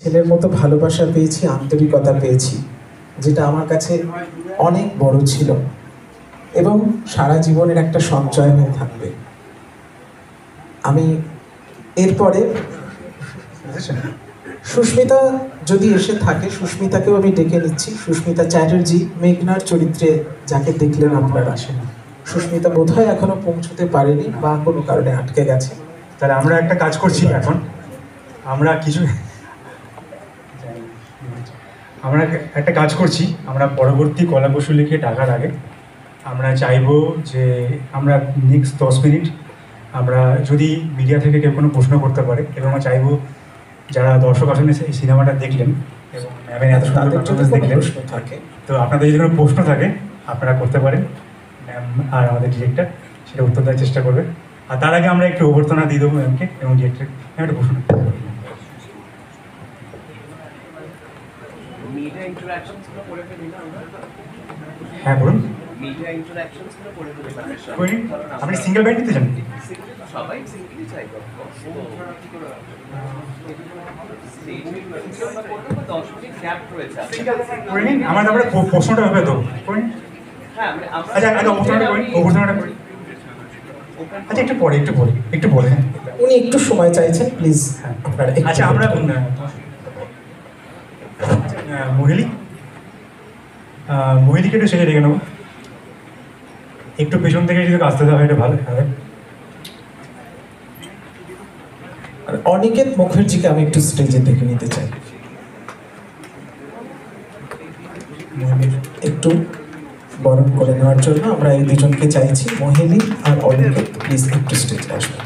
ছেলের মতো ভালোবাসা পেয়েছি, আন্তরিকতা পেয়েছি, যেটা আমার কাছে অনেক বড় ছিল এবং সারা জীবনের একটা সঞ্চয় হয়ে থাকবে। আমি এরপরে সুস্মিতা যদি এসে থাকে, সুস্মিতাকেও আমি ডেকে নিচ্ছি। সুস্মিতা চ্যাটার্জি, মেঘনার চরিত্রে যাকে দেখলেন আপনারা, আসেন। সুস্মিতা বোধহয় এখনো পৌঁছতে পারেনি বা কোনো কারণে আটকে গেছে। তাহলে আমরা একটা কাজ করছি এখন, আমরা একটা কাজ করছি। আমরা পরবর্তী কলাকৌশল লিখে ডাকার আগে আমরা চাইবো যে আমরা নেক্সট 10 মিনিট আমরা যদি মিডিয়া থেকে কেউ কোনো প্রশ্ন করতে পারে, এবং আমরা চাইবো যারা দর্শক আসলে এই সিনেমাটা দেখলেন এবং ম্যামের এত সুন্দর পারফরমেন্স দেখলেন, তো আপনাদের যদি কোনো প্রশ্ন থাকে আপনারা করতে পারেন। ম্যাম আর আমাদের ডিরেক্টর সেটা উত্তর দেওয়ার চেষ্টা করবে। আর তার আগে আমরা একটু অভ্যর্থনা দিয়ে দেবো ম্যামকে এবং ডিরেক্টর। একটা প্রশ্ন হ্যাঁ বলুন। আপনি সিঙ্গেল ব্যান্ড নিতে চান? আমার তারপরে প্রশ্নটা হবে তো আচ্ছা আগে অভ্যর্থনাটা করি। আচ্ছা একটু পরে হ্যাঁ উনি একটু সময় চাইছেন, প্লিজ। আচ্ছা আমরা মহিলিকে একটু সেজে রেখে নেবো, একটু পেছন থেকে যদি আসতে দেওয়া হয় এটা ভালো হবে। অনিকেত মুখার্জিকে আমি একটু স্টেজে দেখে নিতে চাই, একটু বরণ করে নেওয়ার জন্য আমরা এই দুজনকে চাইছি। মহিলি আর অনিকেত প্লিজ একটু স্টেজে আসবেন।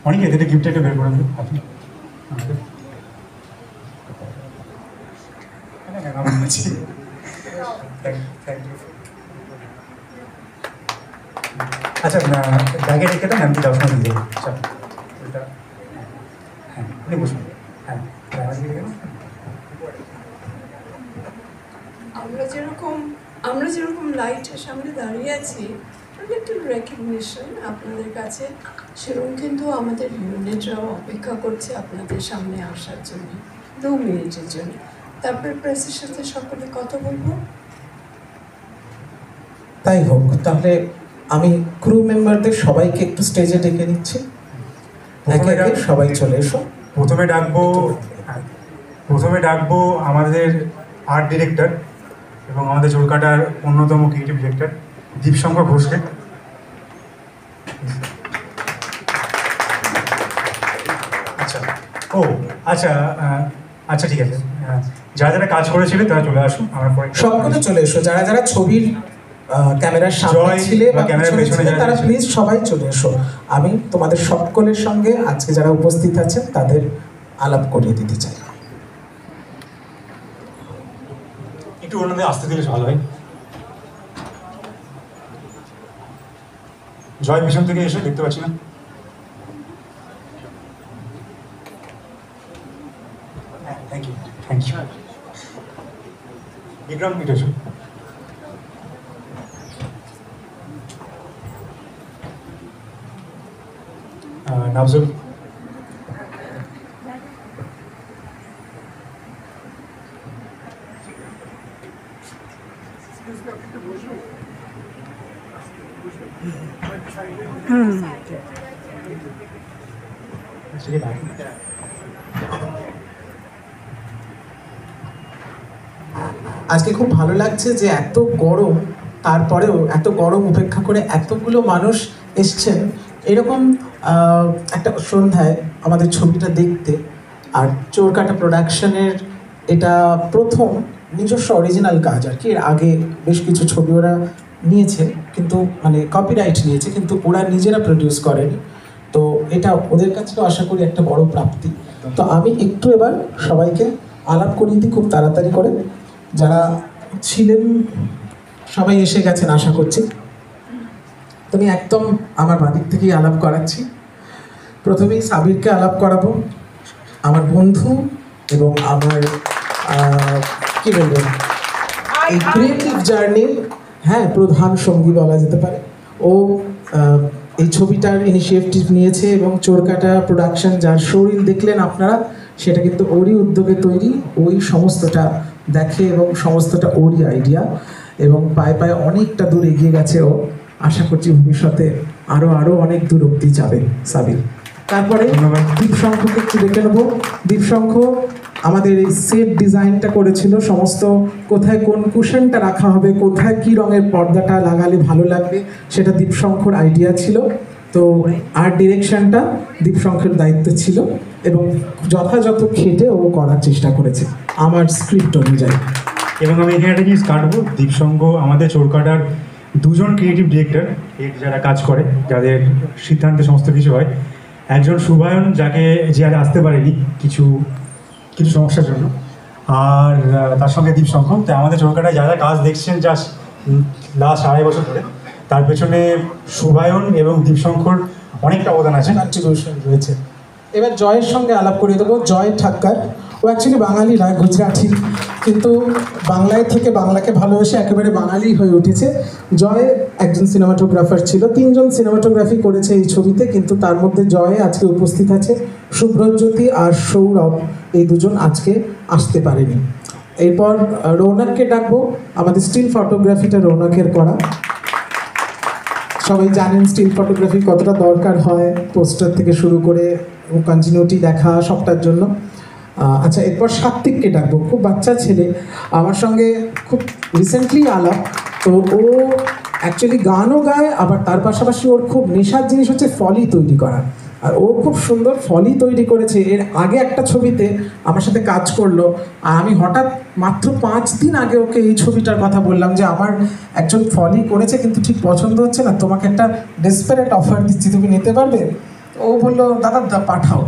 অনেকে এদের গিফটটা একটু বের করে দিন আপনি। আচ্ছা ব্যাগে রেখে দেন, আমি দর্শন দিয়ে দেবো। আচ্ছা হ্যাঁ আপনি বসুন। হ্যাঁ আমরা যেরকম লাইটের সামনে দাঁড়িয়ে আছি, একটা রেকগনিশন আপনাদের কাছে, সেরকম কিন্তু আমাদের ইউনিটরাও অপেক্ষা করছে আপনাদের সামনে আসার জন্য 2 মিনিটের জন্য। তারপরে প্রেসের সাথে সকলে কথা বলবো। তাই হোক, তাহলে আমি ক্রু মেম্বারদের সবাইকে একটু স্টেজে ডেকে নিচ্ছি। সবাই চলে এসো। প্রথমে ডাকবো আমাদের আর্ট ডিরেক্টর এবং আমাদের চোরকাটার অন্যতম ক্রিয়েটিভ ডিরেক্টর দীপশঙ্কর ঘোষকে। আচ্ছা আচ্ছা ঠিক আছে, যারা কাজ করেছিল তারা চলে আসুন। আমার পরে সকলে চলে এসো, যারা ছবির ক্যামেরার সামনে ছিলে বা ক্যামেরার পেছনে তারা প্লিজ সবাই চলে এসো। আমি তোমাদের সকলের সঙ্গে আজকে যারা উপস্থিত আছেন তাদের আলাপ করিয়ে দিতে চাই। একটু ওনাদের আসতে দিলে ভালো হয়। জয় মিশন থেকে এসে দেখতে পাচ্ছি না। থ্যাংক ইউ বিক্রম মিট এসো। নাফজুল আজকে খুব ভালো লাগছে যে এত গরম, তারপরেও এত গরম উপেক্ষা করে এতগুলো মানুষ এসছেন এরকম একটা সন্ধ্যায় আমাদের ছবিটা দেখতে। আর চোরকাটা প্রোডাকশনের এটা প্রথম নিজস্ব অরিজিনাল কাজ আর কি। এর আগে বেশ কিছু ছবি ওরা নিয়েছে, কিন্তু মানে কপিরাইট নিয়েছে, কিন্তু ওরা নিজেরা প্রডিউস করেনি। তো এটা ওদের কাছেও আশা করি একটা বড় প্রাপ্তি। তো আমি একটু এবার সবাইকে আলাপ করিয়ে দিই খুব তাড়াতাড়ি করে, যারা ছিলেন সবাই এসে গেছেন আশা করছি। তুমি একদম আমার বাদিক থেকেই আলাপ করাচ্ছি। প্রথমেই সাবিরকে আলাপ করাবো, আমার বন্ধু এবং আমার কি বলবো এই ক্রিয়েটিভ জার্নির প্রধান সঙ্গী বলা যেতে পারে। ও এই ছবিটার ইনিশিয়েটিভ নিয়েছে এবং চোরকাটা প্রোডাকশন, যার শরীর দেখলেন আপনারা, সেটা কিন্তু ওরই উদ্যোগে তৈরি। ওই সমস্তটা দেখে এবং সমস্তটা ওরই আইডিয়া, এবং পায়ে পায়ে অনেকটা দূর এগিয়ে গেছে ও। আশা করছি ভবিষ্যতে আরও অনেক দূর অব্দি যাবে সাবির। তারপরে দীপশঙ্খকে একটু দেখে নেবো। দীপশঙ্খ আমাদের এই সেট ডিজাইনটা করেছিল, সমস্ত কোথায় কোন কুশনটা রাখা হবে, কোথায় কি রঙের পর্দাটা লাগালে ভালো লাগবে, সেটা দীপশঙ্খর আইডিয়া ছিল। তো আর্ট ডিরেকশনটা দীপশঙ্খের দায়িত্ব ছিল এবং যথাযথ খেটে ও করার চেষ্টা করেছে আমার স্ক্রিপ্ট অনুযায়ী। এবং আমি এখানে একটা জিনিস কাটবো, দীপসঙ্গ আমাদের চোরকাটার দুজন ক্রিয়েটিভ ডিরেক্টর যারা কাজ করে, যাদের সিদ্ধান্তে সমস্ত কিছু হয়। একজন শুভায়ন, যাকে যে আজ আসতে পারেনি কিছু কিছু সমস্যার জন্য, আর তার সঙ্গে দীপসঙ্গ। তো আমাদের চোরকাটায় যারা কাজ দেখছেন যা লাস্ট 2.5 বছর ধরে, তার পেছনে শুভায়ন এবং দীপশঙ্কর অনেকটা অবদান আছে, কন্ট্রিবিউশন রয়েছে। এবার জয়ের সঙ্গে আলাপ করে দেবো। জয় ঠাক্কর, ও অ্যাকচুয়ালি বাঙালি নয়, গুজরাটি, কিন্তু বাংলায় থেকে বাংলাকে ভালোবেসে একেবারে বাঙালি হয়ে উঠেছে। জয় একজন সিনেমাটোগ্রাফার ছিল, 3 জন সিনেমাটোগ্রাফি করেছে এই ছবিতে, কিন্তু তার মধ্যে জয় আজকে উপস্থিত আছে। শুভ্রজ্যোতি আর সৌরভ এই দুজন আজকে আসতে পারেনি। এরপর রৌনককে ডাকবো। আমাদের স্টিল ফটোগ্রাফিটা রৌনকের করা। সবাই জানেন স্টিল ফটোগ্রাফি কতটা দরকার হয়, পোস্টার থেকে শুরু করে কন্টিনিউটি দেখা সবটার জন্য। আচ্ছা, এরপর সাত্বিককে ডাকবো। খুব বাচ্চা ছেলে, আমার সঙ্গে খুব রিসেন্টলি আলাপ। তো ও অ্যাকচুয়ালি গানও গায়, আবার তার পাশাপাশি ওর খুব নেশার জিনিস হচ্ছে ফলি তৈরি করা, আর ও খুব সুন্দর ফলি তৈরি করেছে। এর আগে একটা ছবিতে আমার সাথে কাজ করলো, আর আমি হঠাৎ মাত্র 5 দিন আগে ওকে এই ছবিটার কথা বললাম যে আমার একজন ফলি করেছে কিন্তু ঠিক পছন্দ হচ্ছে না, তোমাকে একটা ডেসপারেট অফার দিচ্ছি, তুমি নিতে পারবে? ও বললো দাদা পাঠাও।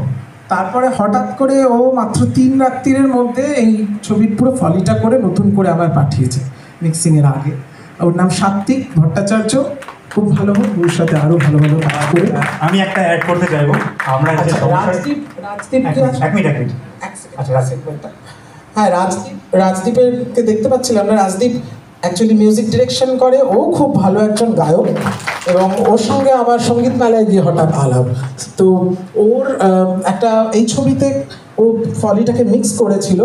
তারপরে হঠাৎ করে ও মাত্র 3 রাত্রির মধ্যে এই ছবির পুরো ফলিটা করে নতুন করে আমার পাঠিয়েছে মিক্সিংয়ের আগে। ওর নাম সাত্বিক ভট্টাচার্য। খুব ভালো হোক, ভবিষ্যতে আরও ভালো ভালো কাজ করে। আমি একটা অ্যাড করতে চাইবো। আমরা যে রাজদীপ এক মিনিট আচ্ছা হ্যাঁ, রাজদীপেরকে দেখতে পাচ্ছিলাম না। রাজদীপ অ্যাকচুয়ালি মিউজিক ডিরেকশন করে, ও খুব ভালো একজন গায়ক, এবং ওর সঙ্গে আমার সঙ্গীত মেলায় গিয়ে হঠাৎ আলাপ। তো ওর একটা এই ছবিতে ও ফলিটাকে মিক্স করেছিল,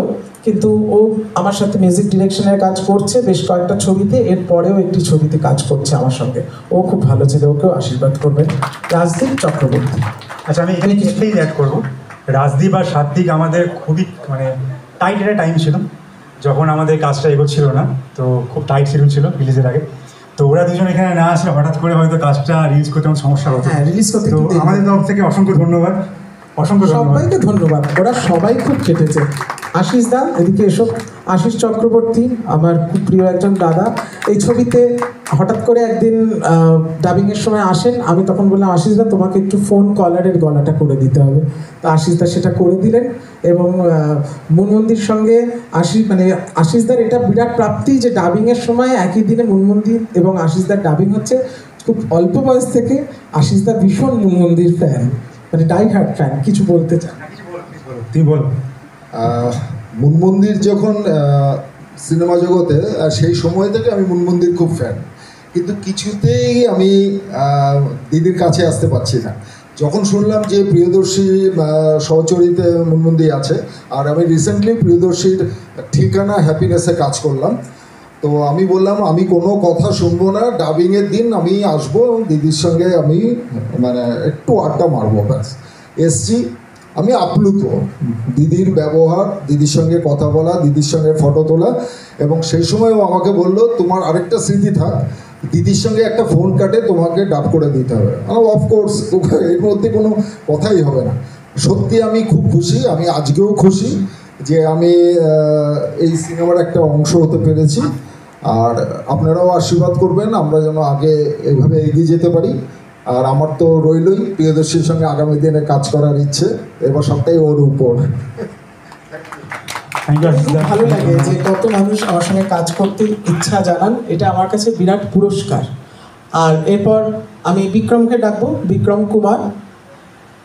কিন্তু ও আমার সাথে মিউজিক ডিরেকশনের কাজ করছে বেশ কয়েকটা ছবিতে, এরপরেও একটি ছবিতে কাজ করছে আমার সঙ্গে। ও খুব ভালো ছিল, ওকেও আশীর্বাদ করবেন। রাজদীপ চক্রবর্তী। আচ্ছা, আমি এখানে কিছুতেই অ্যাড করবো। রাজদীপ আর সাত্বিক আমাদের খুবই টাইট একটা টাইম ছিল যখন আমাদের কাজটা এগোচ্ছিল না, তো খুব টাইট শিডিউল ছিল রিলিজের আগে। তো ওরা দুজন এখানে না আসলে হঠাৎ করে হয়তো কাজটা রিলিজ করতে আমার সমস্যা হতো। হ্যাঁ, রিলিজ করতে তো আমাদের তরফ থেকে অসংখ্য ধন্যবাদ। সবাইকে ধন্যবাদ, ওরা সবাই খুব কেটেছে। আশিস দা এদিকে এসব। আশিস চক্রবর্তী আমার খুব প্রিয় একজন দাদা। এই ছবিতে হঠাৎ করে একদিন ডাবিংয়ের সময় আসেন, আমি তখন বললাম আশিস দা তোমাকে একটু ফোন কলারের গলাটা করে দিতে হবে। তো আশিস দা সেটা করে দিলেন, এবং মুনমন্দির সঙ্গে আশিস দার এটা বিরাট প্রাপ্তি যে ডাবিংয়ের সময় একই দিনে মুনমন্দির এবং আশিস দার ডাবিং হচ্ছে। খুব অল্প বয়স থেকে আশিস দা ভীষণ মুনমন্দির ফ্যান, ডাই হার্ট ফ্যান। কিছু বলতে চান? তুই বল। মুনমন্দির যখন সিনেমা জগতে, সেই সময় থেকে আমি মুনমন্দির খুব ফ্যান, কিন্তু কিছুতেই আমি দিদির কাছে আসতে পারছি না। যখন শুনলাম যে প্রিয়দর্শী সহচরিতে মুনমন্দির আছে, আর আমি রিসেন্টলি প্রিয়দর্শীর ঠিকানা হ্যাপিনেসে কাজ করলাম, তো আমি বললাম আমি কোনো কথা শুনবো না, ডাবিংয়ের দিন আমি আসবো, দিদির সঙ্গে আমি একটু আড্ডা মারবো, ব্যাস। এসছি, আমি আপ্লুত দিদির ব্যবহার, দিদির সঙ্গে কথা বলা, দিদির সঙ্গে ফটো তোলা, এবং সেই সময়ও আমাকে বললো তোমার আরেকটা স্মৃতি থাক, দিদির সঙ্গে একটা ফোন কাটে তোমাকে ডাব করে দিতে হবে। অফকোর্স, এর মধ্যে কোনো কথাই হবে না। সত্যি আমি খুব খুশি, আমি আজকেও খুশি যে আমি এই সিনেমার একটা অংশ হতে পেরেছি। আর আপনারাও আশীর্বাদ করবেন আমরা যেন আগে এইভাবে এগিয়ে যেতে পারি। আর আমার তো রইলই প্রিয়দর্শীর সঙ্গে আগামী দিনে কাজ করার ইচ্ছে, এবার সবটাই ওর উপর। থ্যাংক ইউ খুব ভালো লাগে যে কত মানুষ আমার সঙ্গে কাজ করতে ইচ্ছা জানান, এটা আমার কাছে বিরাট পুরস্কার। আর এরপর আমি বিক্রমকে ডাকবো, বিক্রম কুমার।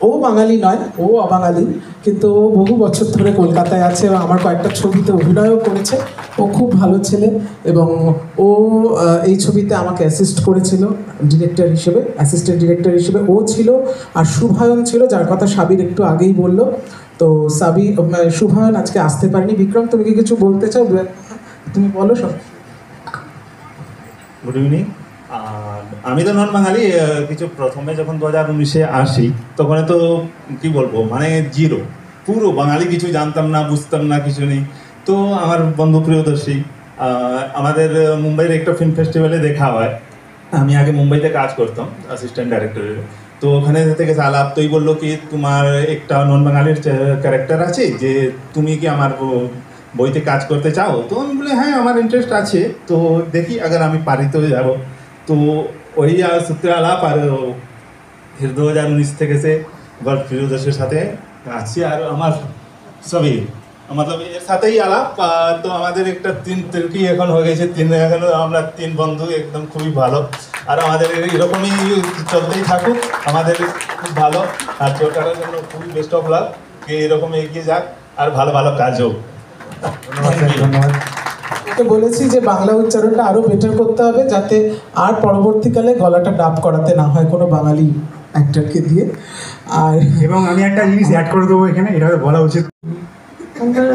ও বাঙালি নয়, ও অবাঙালি, কিন্তু ও বহু বছর ধরে কলকাতায় আছে এবং আমার কয়েকটা ছবিতে অভিনয়ও করেছে। ও খুব ভালো ছেলে এবং ও এই ছবিতে আমাকে অ্যাসিস্ট করেছিল ডিরেক্টর হিসেবে, অ্যাসিস্ট্যান্ট ডিরেক্টর হিসেবে ও ছিল। আর শুভায়ন ছিল, যার কথা সাবির একটু আগেই বললো। তো শুভায়ন আজকে আসতে পারেনি। বিক্রম, তুমি কি কিছু বলতে চাও? তুমি বলো সব। Good evening. আমি তো নন বাঙালি, কিছু প্রথমে যখন 2019-এ আসি তখন তো কি বলবো, মানে জিরো, পুরো বাঙালি, কিছু জানতাম না, বুঝতাম না, কিছু নেই। তো আমার বন্ধু প্রিয়দর্শী আমাদের মুম্বাইয়ের একটা ফিল্ম ফেস্টিভ্যালে দেখা হয়। আমি আগে মুম্বাইতে কাজ করতাম অ্যাসিস্ট্যান্ট ডাইরেক্টরের, তো ওখানে থেকে আলাপ। তোই বললো কি তোমার একটা নন বাঙালির ক্যারেক্টার আছে, যে তুমি কি আমার বইতে কাজ করতে চাও? তো আমি বলি হ্যাঁ, আমার ইন্টারেস্ট আছে, তো দেখি আগার আমি পারি তো যাবো। তো ওই সূত্রে আলাপ, আর 2019 থেকে সে গল্প প্রিয়দর্শীর সাথে আছি। আর আমার সবই মতলব এর সাথেই আলাপ। তো আমাদের একটা তিনকি এখন হয়ে গেছে, এখন আমরা 3 বন্ধু, একদম খুবই ভালো। আর আমাদের এরকমই চলতেই থাকুক, আমাদের খুব ভালো। আর চোরটার জন্য খুবই বেস্ট অফ লাক, যে এরকম এগিয়ে যাক আর ভালো ভালো কাজ হোক। ধন্যবাদ। ওকে বলেছি যে বাংলা উচ্চারণটা আরো বেটার করতে হবে, যাতে আর পরবর্তীকালে গলাটা ডাব করাতে না হয় কোনো বাঙালি অ্যাক্টরকে দিয়ে। আর এবং আমি একটা জিনিস অ্যাড করে দেবো এখানে, এটা বলা উচিত। আমরা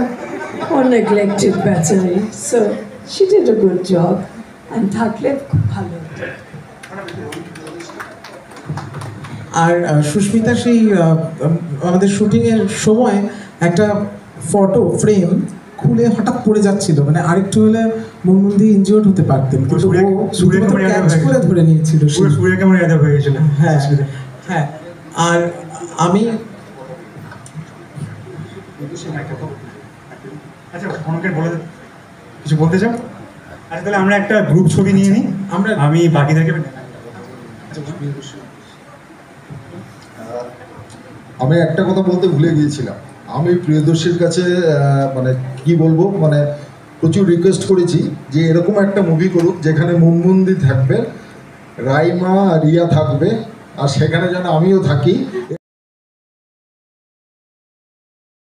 ও neglected battery, so she did a good job and থাকলে খুব ভালো হতো। আর সুস্মিতা সেই আমাদের শুটিংয়ের সময় একটা ফটো ফ্রেম খুলে হঠাৎ পড়ে যাচ্ছিল, মানে আরেকটু হলে মুনমুন্দি ইনজিওর্ড হতে পারতেন, কিন্তু ও শুধুমাত্র ক্যাচ করে ধরে নিয়েছিল। সূর্য কেমন ইয়াদা হয়ে গেছিল। হ্যাঁ হ্যাঁ। আর আমি আচ্ছা, অনেকের বলে কিছু বলতে চাও? আচ্ছা, তাহলে আমরা একটা গ্রুপ ছবি নিয়ে নিই, আমি বাকিদেরকে। আমি একটা কথা বলতে ভুলে গিয়েছিলাম। আমি প্রিয়দর্শীর কাছে মানে কি বলবো, মানে প্রচুর রিকোয়েস্ট করেছি যে এরকম একটা মুভি করুক যেখানে মুনমুন্দি থাকবে, রাইমা রিয়া থাকবে, আর সেখানে যেন আমিও থাকি।